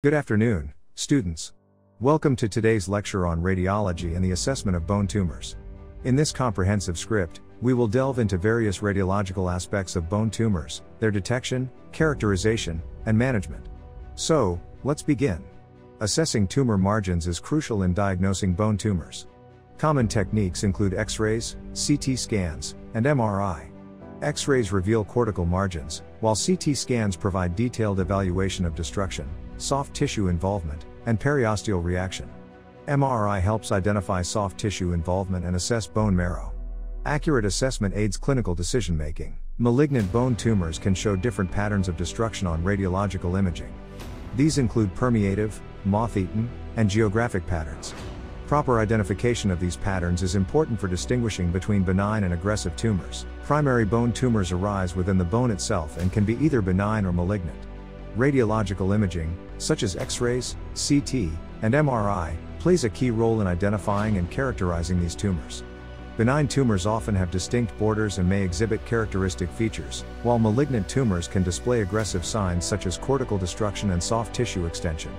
Good afternoon, students. Welcome to today's lecture on radiology and the assessment of bone tumors. In this comprehensive script, we will delve into various radiological aspects of bone tumors, their detection, characterization, and management. So, let's begin. Assessing tumor margins is crucial in diagnosing bone tumors. Common techniques include X-rays, CT scans, and MRI. X-rays reveal cortical margins, while CT scans provide detailed evaluation of destruction, soft tissue involvement, and periosteal reaction. MRI helps identify soft tissue involvement and assess bone marrow. Accurate assessment aids clinical decision-making. Malignant bone tumors can show different patterns of destruction on radiological imaging. These include permeative, moth-eaten, and geographic patterns. Proper identification of these patterns is important for distinguishing between benign and aggressive tumors. Primary bone tumors arise within the bone itself and can be either benign or malignant. Radiological imaging, such as X-rays, CT, and MRI, plays a key role in identifying and characterizing these tumors. Benign tumors often have distinct borders and may exhibit characteristic features, while malignant tumors can display aggressive signs such as cortical destruction and soft tissue extension.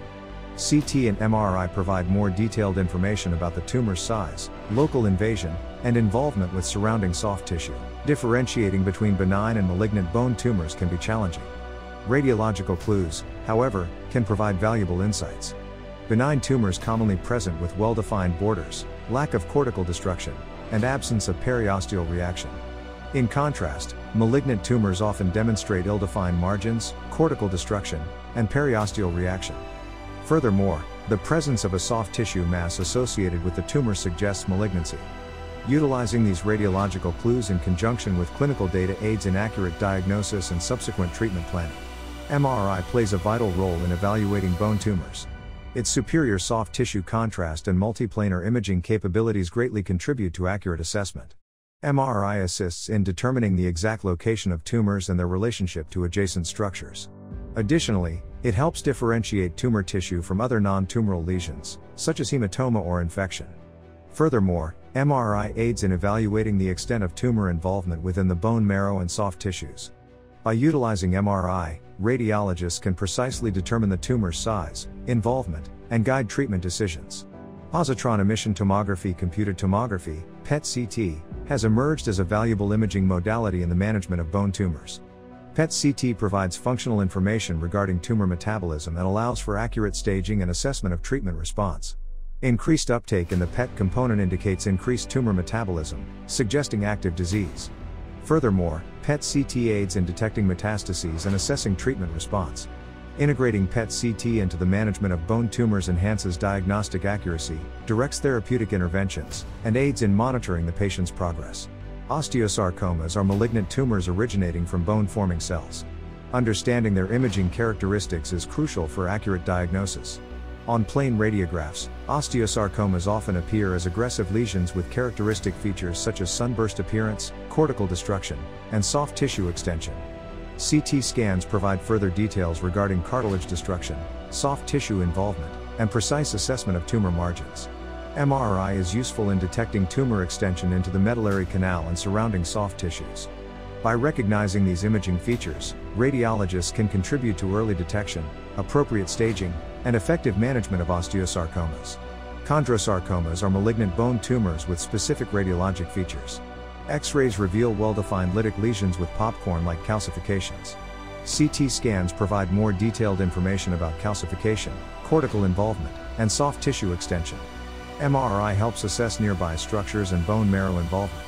CT and MRI provide more detailed information about the tumor's size, local invasion, and involvement with surrounding soft tissue. Differentiating between benign and malignant bone tumors can be challenging. Radiological clues, however, can provide valuable insights. Benign tumors commonly present with well-defined borders, lack of cortical destruction, and absence of periosteal reaction. In contrast, malignant tumors often demonstrate ill-defined margins, cortical destruction, and periosteal reaction. Furthermore, the presence of a soft tissue mass associated with the tumor suggests malignancy. Utilizing these radiological clues in conjunction with clinical data aids in accurate diagnosis and subsequent treatment planning. MRI plays a vital role in evaluating bone tumors. Its superior soft tissue contrast and multiplanar imaging capabilities greatly contribute to accurate assessment. MRI assists in determining the exact location of tumors and their relationship to adjacent structures. Additionally, it helps differentiate tumor tissue from other non-tumoral lesions, such as hematoma or infection. Furthermore, MRI aids in evaluating the extent of tumor involvement within the bone marrow and soft tissues. By utilizing MRI, radiologists can precisely determine the tumor's size, involvement, and guide treatment decisions. Positron emission tomography, computed tomography, PET-CT, has emerged as a valuable imaging modality in the management of bone tumors. PET-CT provides functional information regarding tumor metabolism and allows for accurate staging and assessment of treatment response. Increased uptake in the PET component indicates increased tumor metabolism, suggesting active disease. Furthermore, PET-CT aids in detecting metastases and assessing treatment response. Integrating PET-CT into the management of bone tumors enhances diagnostic accuracy, directs therapeutic interventions, and aids in monitoring the patient's progress. Osteosarcomas are malignant tumors originating from bone-forming cells. Understanding their imaging characteristics is crucial for accurate diagnosis. On plain radiographs, osteosarcomas often appear as aggressive lesions with characteristic features such as sunburst appearance, cortical destruction, and soft tissue extension. CT scans provide further details regarding cartilage destruction, soft tissue involvement, and precise assessment of tumor margins. MRI is useful in detecting tumor extension into the medullary canal and surrounding soft tissues. By recognizing these imaging features, radiologists can contribute to early detection, appropriate staging, and effective management of osteosarcomas. Chondrosarcomas are malignant bone tumors with specific radiologic features. X-rays reveal well-defined lytic lesions with popcorn-like calcifications. CT scans provide more detailed information about calcification, cortical involvement, and soft tissue extension. MRI helps assess nearby structures and bone marrow involvement.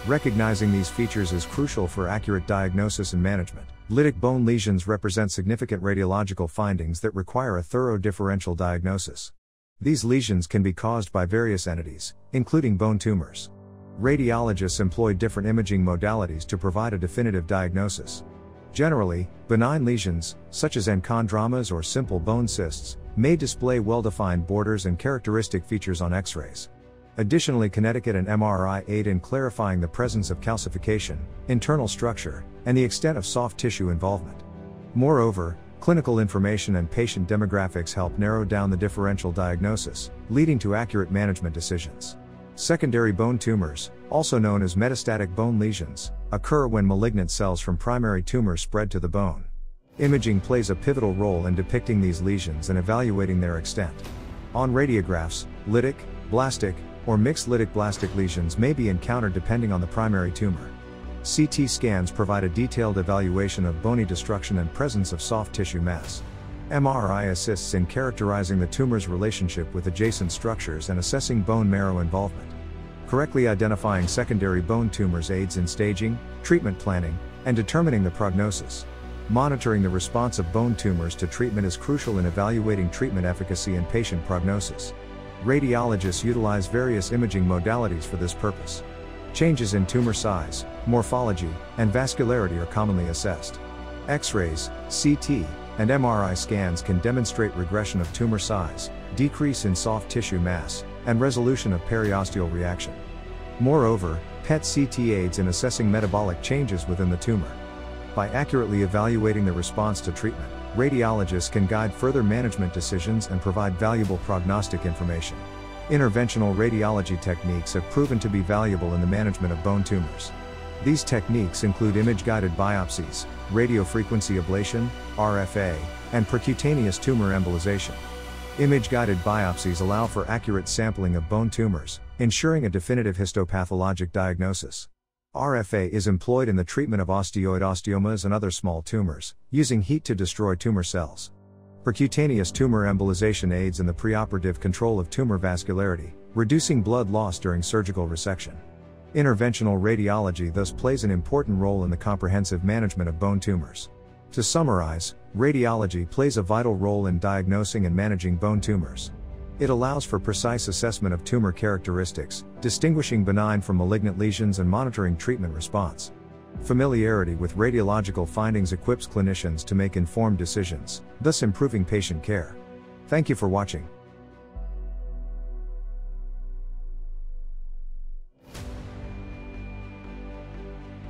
Recognizing these features is crucial for accurate diagnosis and management. Lytic bone lesions represent significant radiological findings that require a thorough differential diagnosis. These lesions can be caused by various entities, including bone tumors. Radiologists employ different imaging modalities to provide a definitive diagnosis. Generally, benign lesions, such as enchondromas or simple bone cysts, may display well-defined borders and characteristic features on X-rays. Additionally, Connecticut and MRI aid in clarifying the presence of calcification, internal structure, and the extent of soft tissue involvement. Moreover, clinical information and patient demographics help narrow down the differential diagnosis, leading to accurate management decisions. Secondary bone tumors, also known as metastatic bone lesions, occur when malignant cells from primary tumors spread to the bone. Imaging plays a pivotal role in depicting these lesions and evaluating their extent. On radiographs, lytic, blastic, or mixed lytic-blastic lesions may be encountered depending on the primary tumor. CT scans provide a detailed evaluation of bony destruction and presence of soft tissue mass. MRI assists in characterizing the tumor's relationship with adjacent structures and assessing bone marrow involvement. Correctly identifying secondary bone tumors aids in staging, treatment planning, and determining the prognosis. Monitoring the response of bone tumors to treatment is crucial in evaluating treatment efficacy and patient prognosis. Radiologists utilize various imaging modalities for this purpose. Changes in tumor size, morphology, and vascularity are commonly assessed. X-rays, CT, and MRI scans can demonstrate regression of tumor size, decrease in soft tissue mass, and resolution of periosteal reaction. Moreover, PET-CT aids in assessing metabolic changes within the tumor. By accurately evaluating the response to treatment, radiologists can guide further management decisions and provide valuable prognostic information. Interventional radiology techniques have proven to be valuable in the management of bone tumors. These techniques include image-guided biopsies, radiofrequency ablation, RFA, and percutaneous tumor embolization. Image-guided biopsies allow for accurate sampling of bone tumors, ensuring a definitive histopathologic diagnosis. RFA is employed in the treatment of osteoid osteomas and other small tumors, using heat to destroy tumor cells. Percutaneous tumor embolization aids in the preoperative control of tumor vascularity, reducing blood loss during surgical resection. Interventional radiology thus plays an important role in the comprehensive management of bone tumors. To summarize, radiology plays a vital role in diagnosing and managing bone tumors. It allows for precise assessment of tumor characteristics, distinguishing benign from malignant lesions and monitoring treatment response. Familiarity with radiological findings equips clinicians to make informed decisions, thus improving patient care. Thank you for watching.